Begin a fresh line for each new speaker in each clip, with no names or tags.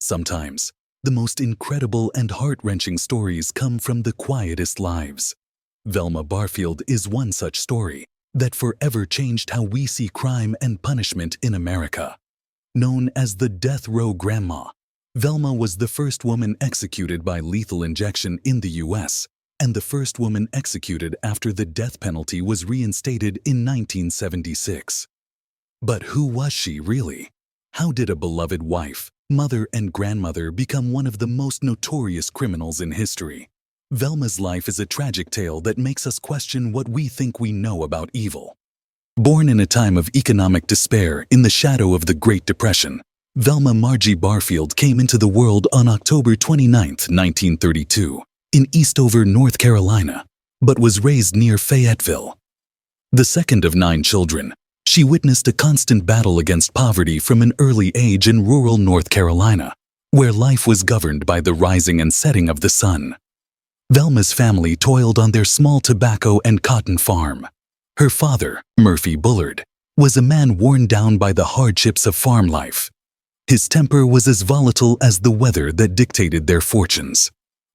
Sometimes, the most incredible and heart-wrenching stories come from the quietest lives. Velma Barfield is one such story that forever changed how we see crime and punishment in America. Known as the death row grandma, Velma was the first woman executed by lethal injection in the U.S. and the first woman executed after the death penalty was reinstated in 1976. But who was she really? How did a beloved wife, mother, and grandmother become one of the most notorious criminals in history? Velma's life is a tragic tale that makes us question what we think we know about evil. Born in a time of economic despair in the shadow of the Great Depression, Velma Margie Barfield came into the world on October 29, 1932, in Eastover, North Carolina, but was raised near Fayetteville. The second of 9 children, she witnessed a constant battle against poverty from an early age in rural North Carolina, where life was governed by the rising and setting of the sun. Velma's family toiled on their small tobacco and cotton farm. Her father, Murphy Bullard, was a man worn down by the hardships of farm life. His temper was as volatile as the weather that dictated their fortunes.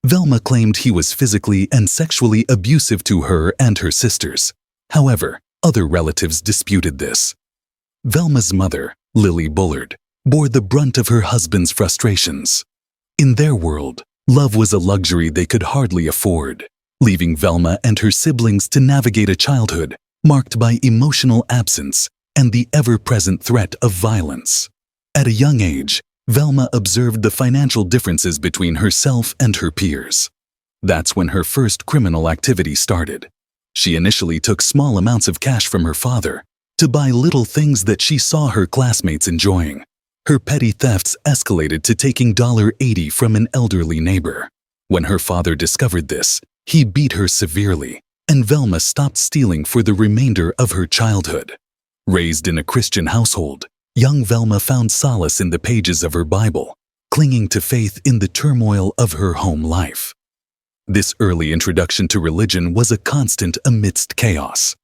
Velma claimed he was physically and sexually abusive to her and her sisters. However, other relatives disputed this. Velma's mother, Lily Bullard, bore the brunt of her husband's frustrations. In their world, love was a luxury they could hardly afford, leaving Velma and her siblings to navigate a childhood marked by emotional absence and the ever-present threat of violence. At a young age, Velma observed the financial differences between herself and her peers. That's when her first criminal activity started. She initially took small amounts of cash from her father to buy little things that she saw her classmates enjoying. Her petty thefts escalated to taking $80 from an elderly neighbor. When her father discovered this, he beat her severely, and Velma stopped stealing for the remainder of her childhood. Raised in a Christian household, young Velma found solace in the pages of her Bible, clinging to faith in the turmoil of her home life. This early introduction to religion was a constant amidst chaos.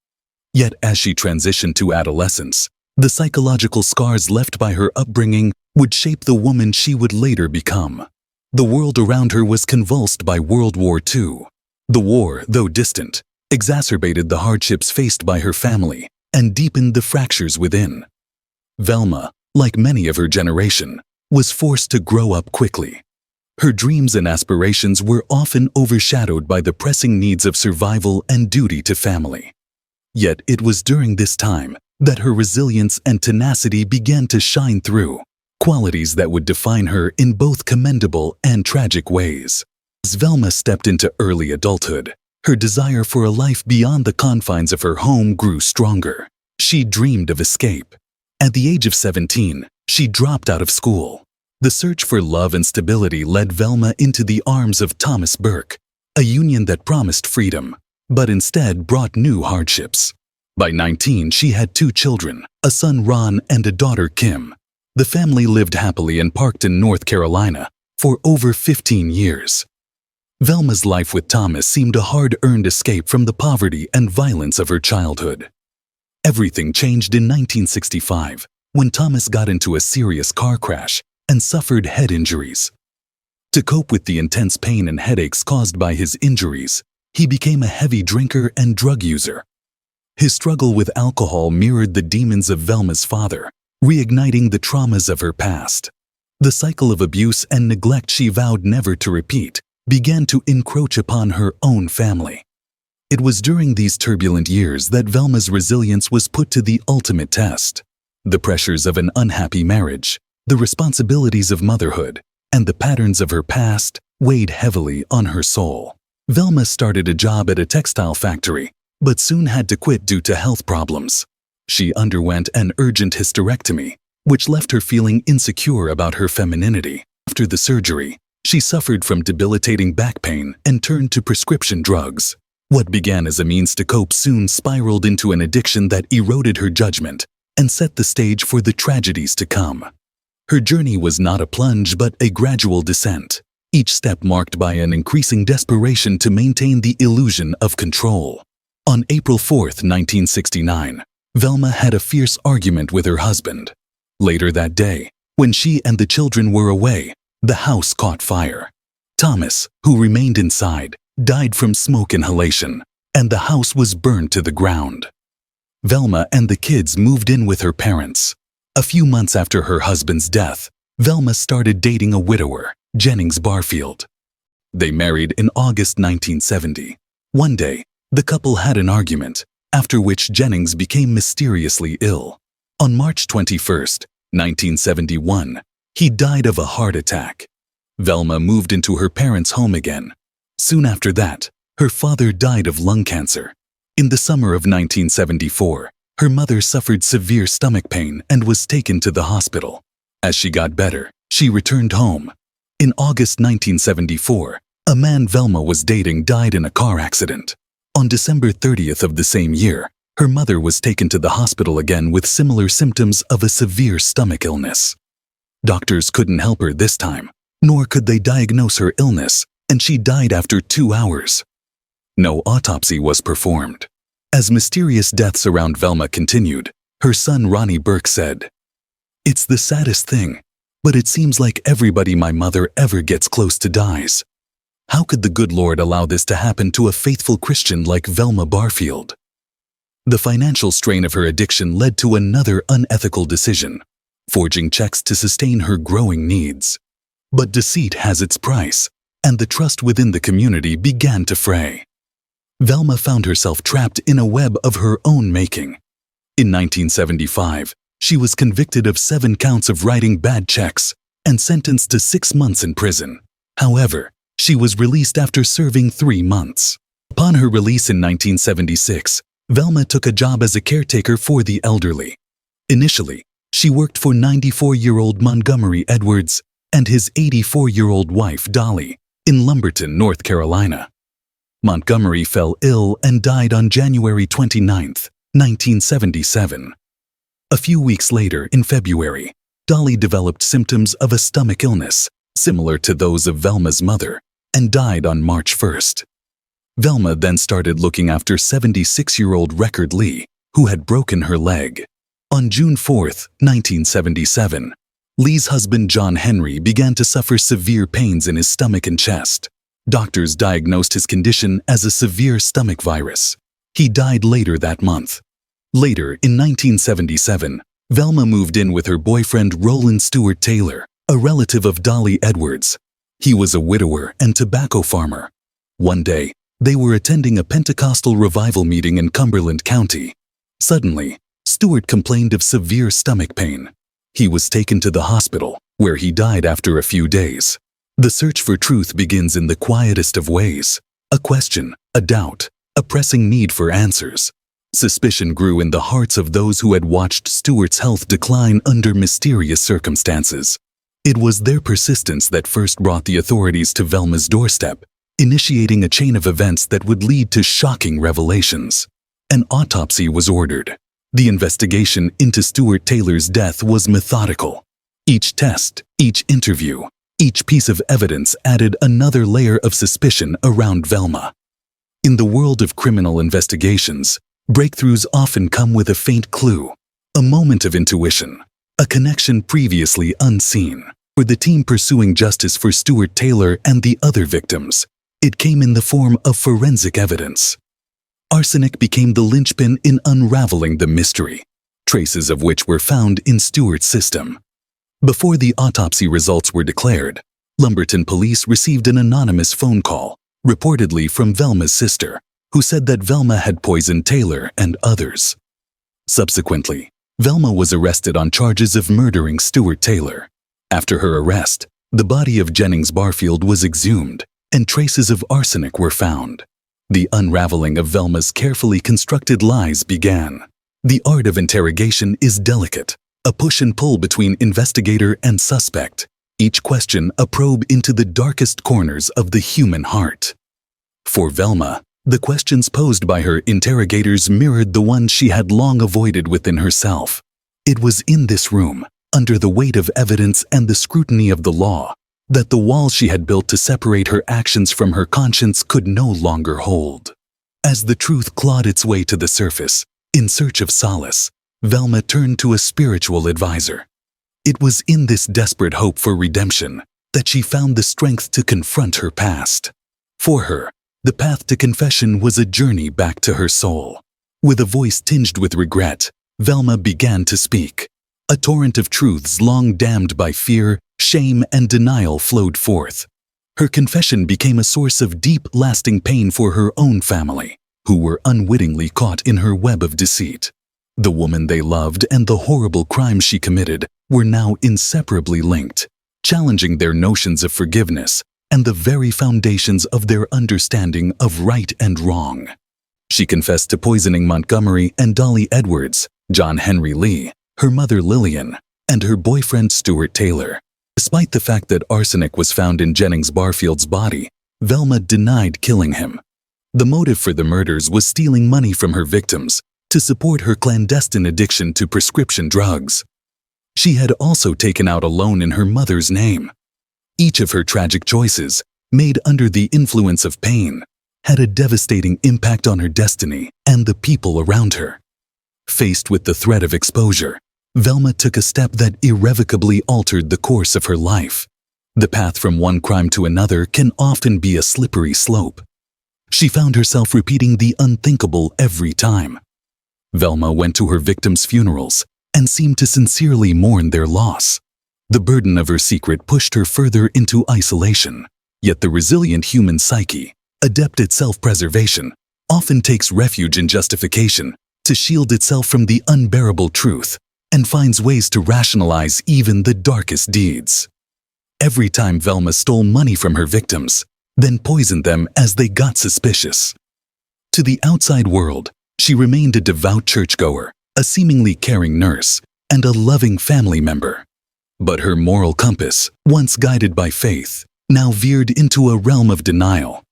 Yet as she transitioned to adolescence, the psychological scars left by her upbringing would shape the woman she would later become. The world around her was convulsed by World War II. The war, though distant, exacerbated the hardships faced by her family and deepened the fractures within. Velma, like many of her generation, was forced to grow up quickly. Her dreams and aspirations were often overshadowed by the pressing needs of survival and duty to family. Yet it was during this time that her resilience and tenacity began to shine through, qualities that would define her in both commendable and tragic ways. As Velma stepped into early adulthood, her desire for a life beyond the confines of her home grew stronger. She dreamed of escape. At the age of 17, she dropped out of school. The search for love and stability led Velma into the arms of Thomas Burke, a union that promised freedom, but instead brought new hardships. By 19, she had 2 children, a son Ron and a daughter Kim. The family lived happily in Parkton, North Carolina, for over 15 years. Velma's life with Thomas seemed a hard-earned escape from the poverty and violence of her childhood. Everything changed in 1965, when Thomas got into a serious car crash and suffered head injuries. To cope with the intense pain and headaches caused by his injuries, he became a heavy drinker and drug user. His struggle with alcohol mirrored the demons of Velma's father, reigniting the traumas of her past. The cycle of abuse and neglect she vowed never to repeat began to encroach upon her own family. It was during these turbulent years that Velma's resilience was put to the ultimate test. The pressures of an unhappy marriage, the responsibilities of motherhood, and the patterns of her past weighed heavily on her soul. Velma started a job at a textile factory, but soon had to quit due to health problems. She underwent an urgent hysterectomy, which left her feeling insecure about her femininity. After the surgery, she suffered from debilitating back pain and turned to prescription drugs. What began as a means to cope soon spiraled into an addiction that eroded her judgment and set the stage for the tragedies to come. Her journey was not a plunge but a gradual descent, each step marked by an increasing desperation to maintain the illusion of control. On April 4, 1969, Velma had a fierce argument with her husband. Later that day, when she and the children were away, the house caught fire. Thomas, who remained inside, died from smoke inhalation, and the house was burned to the ground. Velma and the kids moved in with her parents. A few months after her husband's death, Velma started dating a widower, Jennings Barfield. They married in August 1970. One day, the couple had an argument, after which Jennings became mysteriously ill. On March 21, 1971, he died of a heart attack. Velma moved into her parents' home again. Soon after that, her father died of lung cancer. In the summer of 1974, her mother suffered severe stomach pain and was taken to the hospital. As she got better, she returned home. In August 1974, a man Velma was dating died in a car accident. On December 30th of the same year, her mother was taken to the hospital again with similar symptoms of a severe stomach illness. Doctors couldn't help her this time, nor could they diagnose her illness, and she died after 2 hours. No autopsy was performed. As mysterious deaths around Velma continued, her son Ronnie Burke said, "It's the saddest thing, but it seems like everybody my mother ever gets close to dies. How could the good Lord allow this to happen to a faithful Christian like Velma Barfield?" The financial strain of her addiction led to another unethical decision, forging checks to sustain her growing needs. But deceit has its price, and the trust within the community began to fray. Velma found herself trapped in a web of her own making. In 1975, she was convicted of 7 counts of writing bad checks and sentenced to 6 months in prison. However, she was released after serving 3 months. Upon her release in 1976, Velma took a job as a caretaker for the elderly. Initially, she worked for 94-year-old Montgomery Edwards and his 84-year-old wife, Dolly, in Lumberton, North Carolina. Montgomery fell ill and died on January 29, 1977. A few weeks later, in February, Dolly developed symptoms of a stomach illness, similar to those of Velma's mother, and died on March 1. Velma then started looking after 76-year-old Record Lee, who had broken her leg. On June 4, 1977, Lee's husband John Henry began to suffer severe pains in his stomach and chest. Doctors diagnosed his condition as a severe stomach virus. He died later that month. Later, in 1977, Velma moved in with her boyfriend Roland Stewart Taylor, a relative of Dolly Edwards. He was a widower and tobacco farmer. One day, they were attending a Pentecostal revival meeting in Cumberland County. Suddenly, Stewart complained of severe stomach pain. He was taken to the hospital, where he died after a few days. The search for truth begins in the quietest of ways. A question, a doubt, a pressing need for answers. Suspicion grew in the hearts of those who had watched Stewart's health decline under mysterious circumstances. It was their persistence that first brought the authorities to Velma's doorstep, initiating a chain of events that would lead to shocking revelations. An autopsy was ordered. The investigation into Stewart Taylor's death was methodical. Each test, each interview, each piece of evidence added another layer of suspicion around Velma. In the world of criminal investigations, breakthroughs often come with a faint clue, a moment of intuition, a connection previously unseen. For the team pursuing justice for Stewart Taylor and the other victims, it came in the form of forensic evidence. Arsenic became the linchpin in unraveling the mystery, traces of which were found in Stewart's system. Before the autopsy results were declared, Lumberton police received an anonymous phone call, reportedly from Velma's sister, who said that Velma had poisoned Taylor and others. Subsequently, Velma was arrested on charges of murdering Stewart Taylor. After her arrest, the body of Jennings Barfield was exhumed, and traces of arsenic were found. The unraveling of Velma's carefully constructed lies began. The art of interrogation is delicate, a push and pull between investigator and suspect, each question a probe into the darkest corners of the human heart. For Velma, the questions posed by her interrogators mirrored the ones she had long avoided within herself. It was in this room, under the weight of evidence and the scrutiny of the law, that the walls she had built to separate her actions from her conscience could no longer hold. As the truth clawed its way to the surface, in search of solace, Velma turned to a spiritual advisor. It was in this desperate hope for redemption that she found the strength to confront her past. For her, the path to confession was a journey back to her soul. With a voice tinged with regret, Velma began to speak. A torrent of truths long dammed by fear, shame, and denial flowed forth. Her confession became a source of deep, lasting pain for her own family, who were unwittingly caught in her web of deceit. The woman they loved and the horrible crimes she committed were now inseparably linked, challenging their notions of forgiveness and the very foundations of their understanding of right and wrong. She confessed to poisoning Montgomery and Dolly Edwards, John Henry Lee, her mother Lillian, and her boyfriend Stuart Taylor. Despite the fact that arsenic was found in Jennings Barfield's body, Velma denied killing him. The motive for the murders was stealing money from her victims to support her clandestine addiction to prescription drugs. She had also taken out a loan in her mother's name. Each of her tragic choices, made under the influence of pain, had a devastating impact on her destiny and the people around her. Faced with the threat of exposure, Velma took a step that irrevocably altered the course of her life. The path from one crime to another can often be a slippery slope. She found herself repeating the unthinkable every time. Velma went to her victims' funerals and seemed to sincerely mourn their loss. The burden of her secret pushed her further into isolation, yet the resilient human psyche, adept at self-preservation, often takes refuge in justification to shield itself from the unbearable truth and finds ways to rationalize even the darkest deeds. Every time Velma stole money from her victims, then poisoned them as they got suspicious. To the outside world, she remained a devout churchgoer, a seemingly caring nurse, and a loving family member. But her moral compass, once guided by faith, now veered into a realm of denial.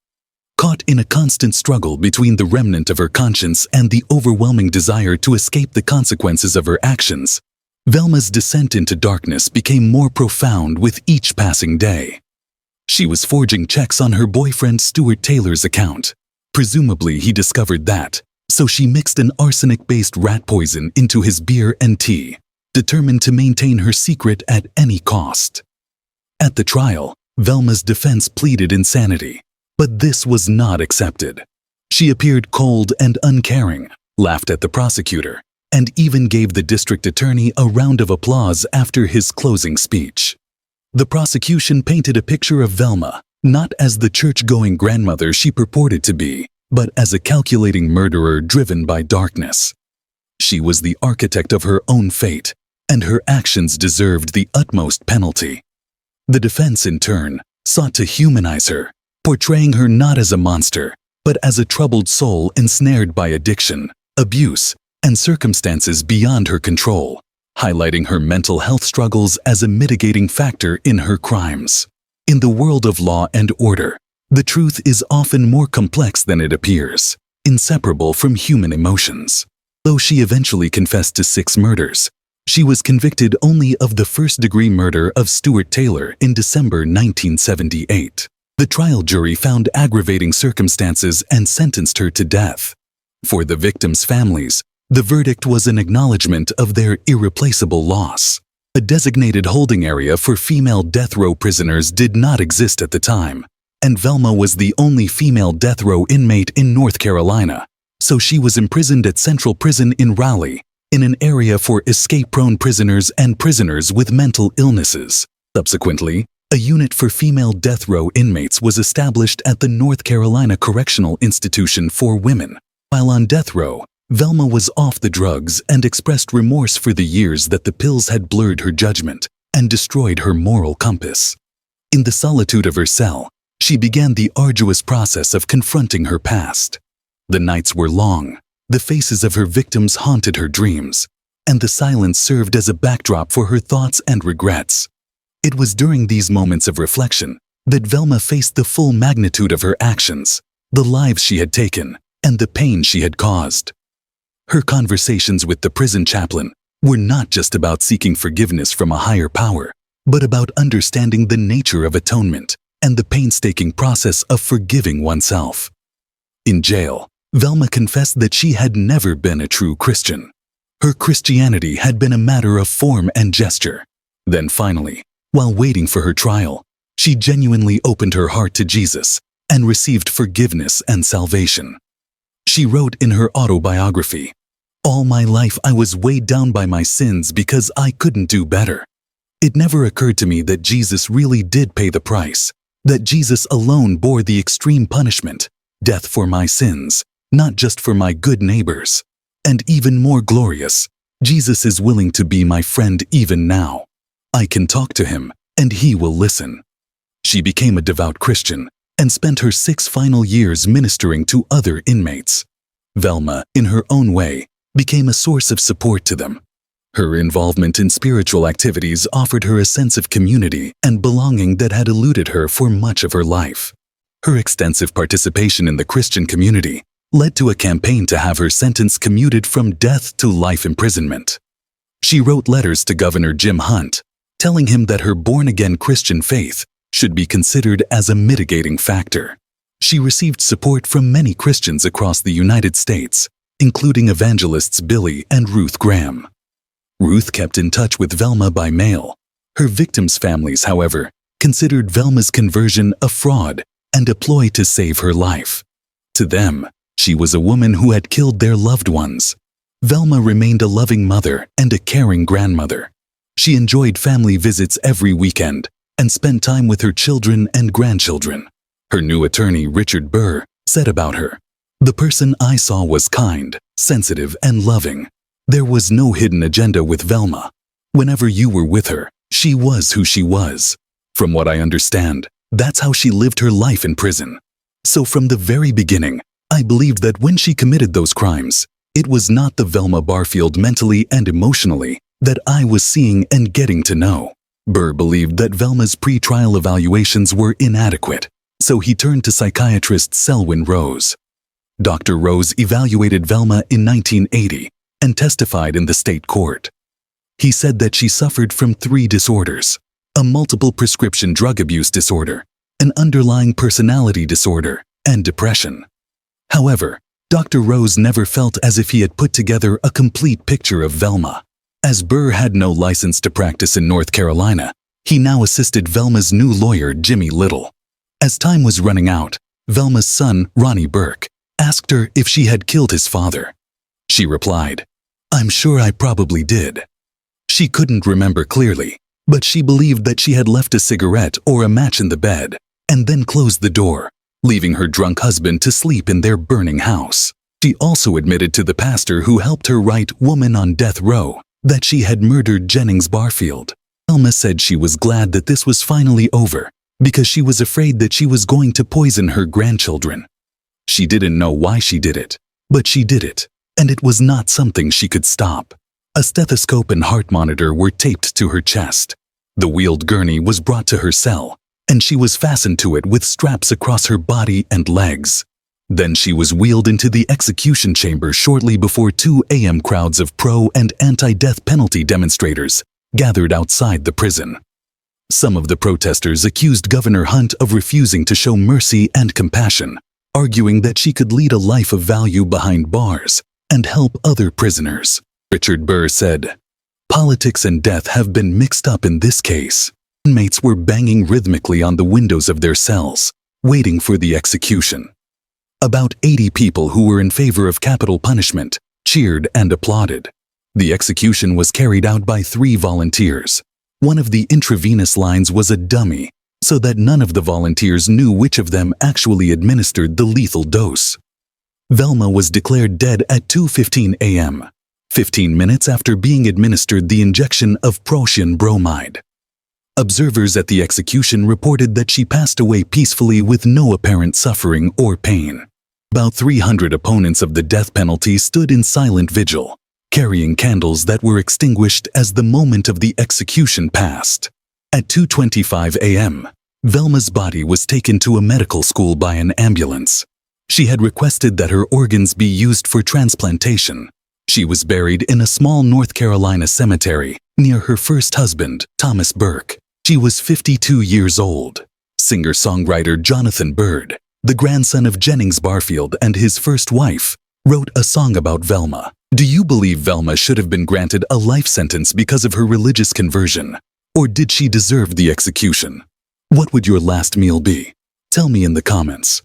Caught in a constant struggle between the remnant of her conscience and the overwhelming desire to escape the consequences of her actions, Velma's descent into darkness became more profound with each passing day. She was forging checks on her boyfriend Stuart Taylor's account. Presumably he discovered that, so she mixed an arsenic-based rat poison into his beer and tea, determined to maintain her secret at any cost. At the trial, Velma's defense pleaded insanity, but this was not accepted. She appeared cold and uncaring, laughed at the prosecutor, and even gave the district attorney a round of applause after his closing speech. The prosecution painted a picture of Velma, not as the church-going grandmother she purported to be, but as a calculating murderer driven by darkness. She was the architect of her own fate, and her actions deserved the utmost penalty. The defense, in turn, sought to humanize her, portraying her not as a monster, but as a troubled soul ensnared by addiction, abuse, and circumstances beyond her control, highlighting her mental health struggles as a mitigating factor in her crimes. In the world of law and order, the truth is often more complex than it appears, inseparable from human emotions. Though she eventually confessed to 6 murders, she was convicted only of the first-degree murder of Stuart Taylor in December 1978. The trial jury found aggravating circumstances and sentenced her to death. For the victims' families, the verdict was an acknowledgement of their irreplaceable loss. A designated holding area for female death row prisoners did not exist at the time, and Velma was the only female death row inmate in North Carolina, so she was imprisoned at Central Prison in Raleigh, in an area for escape-prone prisoners and prisoners with mental illnesses. Subsequently, a unit for female death row inmates was established at the North Carolina Correctional Institution for Women. While on death row, Velma was off the drugs and expressed remorse for the years that the pills had blurred her judgment and destroyed her moral compass. In the solitude of her cell, she began the arduous process of confronting her past. The nights were long, the faces of her victims haunted her dreams, and the silence served as a backdrop for her thoughts and regrets. It was during these moments of reflection that Velma faced the full magnitude of her actions, the lives she had taken, and the pain she had caused. Her conversations with the prison chaplain were not just about seeking forgiveness from a higher power, but about understanding the nature of atonement and the painstaking process of forgiving oneself. In jail, Velma confessed that she had never been a true Christian. Her Christianity had been a matter of form and gesture. Then finally, while waiting for her trial, She genuinely opened her heart to Jesus and received forgiveness and salvation. She wrote in her autobiography, "All my life I was weighed down by my sins because I couldn't do better. It never occurred to me that Jesus really did pay the price, that Jesus alone bore the extreme punishment, death for my sins, not just for my good neighbors. And even more glorious, Jesus is willing to be my friend even now. I can talk to him, and he will listen." She became a devout Christian and spent her 6 final years ministering to other inmates. Velma, in her own way, became a source of support to them. Her involvement in spiritual activities offered her a sense of community and belonging that had eluded her for much of her life. Her extensive participation in the Christian community led to a campaign to have her sentence commuted from death to life imprisonment. She wrote letters to Governor Jim Hunt, telling him that her born-again Christian faith should be considered as a mitigating factor. She received support from many Christians across the United States, including evangelists Billy and Ruth Graham. Ruth kept in touch with Velma by mail. Her victims' families, however, considered Velma's conversion a fraud and a ploy to save her life. To them, she was a woman who had killed their loved ones. Velma remained a loving mother and a caring grandmother. She enjoyed family visits every weekend and spent time with her children and grandchildren. Her new attorney, Richard Burr, said about her, "The person I saw was kind, sensitive, and loving. There was no hidden agenda with Velma. Whenever you were with her, she was who she was. From what I understand, that's how she lived her life in prison. So from the very beginning, I believed that when she committed those crimes, it was not the Velma Barfield mentally and emotionally that I was seeing and getting to know." Burr believed that Velma's pre-trial evaluations were inadequate, so he turned to psychiatrist Selwyn Rose. Dr. Rose evaluated Velma in 1980 and testified in the state court. He said that she suffered from 3 disorders: a multiple prescription drug abuse disorder, an underlying personality disorder, and depression. However, Dr. Rose never felt as if he had put together a complete picture of Velma. As Burr had no license to practice in North Carolina, he now assisted Velma's new lawyer, Jimmy Little. As time was running out, Velma's son, Ronnie Burke, asked her if she had killed his father. She replied, "I'm sure I probably did." She couldn't remember clearly, but she believed that she had left a cigarette or a match in the bed and then closed the door, leaving her drunk husband to sleep in their burning house. She also admitted to the pastor who helped her write Woman on Death Row that she had murdered Jennings Barfield. Velma said she was glad that this was finally over because she was afraid that she was going to poison her grandchildren. She didn't know why she did it, but she did it, and it was not something she could stop. A stethoscope and heart monitor were taped to her chest. The wheeled gurney was brought to her cell, and she was fastened to it with straps across her body and legs. Then she was wheeled into the execution chamber shortly before 2 a.m. Crowds of pro- and anti-death penalty demonstrators gathered outside the prison. Some of the protesters accused Governor Hunt of refusing to show mercy and compassion, arguing that she could lead a life of value behind bars and help other prisoners. Richard Burr said, "Politics and death have been mixed up in this case." Inmates were banging rhythmically on the windows of their cells, waiting for the execution. About 80 people who were in favor of capital punishment cheered and applauded. The execution was carried out by 3 volunteers. One of the intravenous lines was a dummy, so that none of the volunteers knew which of them actually administered the lethal dose. Velma was declared dead at 2:15 a.m., 15 minutes after being administered the injection of protium bromide. Observers at the execution reported that she passed away peacefully with no apparent suffering or pain. About 300 opponents of the death penalty stood in silent vigil, carrying candles that were extinguished as the moment of the execution passed. At 2:25 a.m., Velma's body was taken to a medical school by an ambulance. She had requested that her organs be used for transplantation. She was buried in a small North Carolina cemetery near her first husband, Thomas Burke. She was 52 years old. Singer-songwriter Jonathan Byrd, the grandson of Jennings Barfield and his first wife, wrote a song about Velma. Do you believe Velma should have been granted a life sentence because of her religious conversion, or did she deserve the execution? What would your last meal be? Tell me in the comments.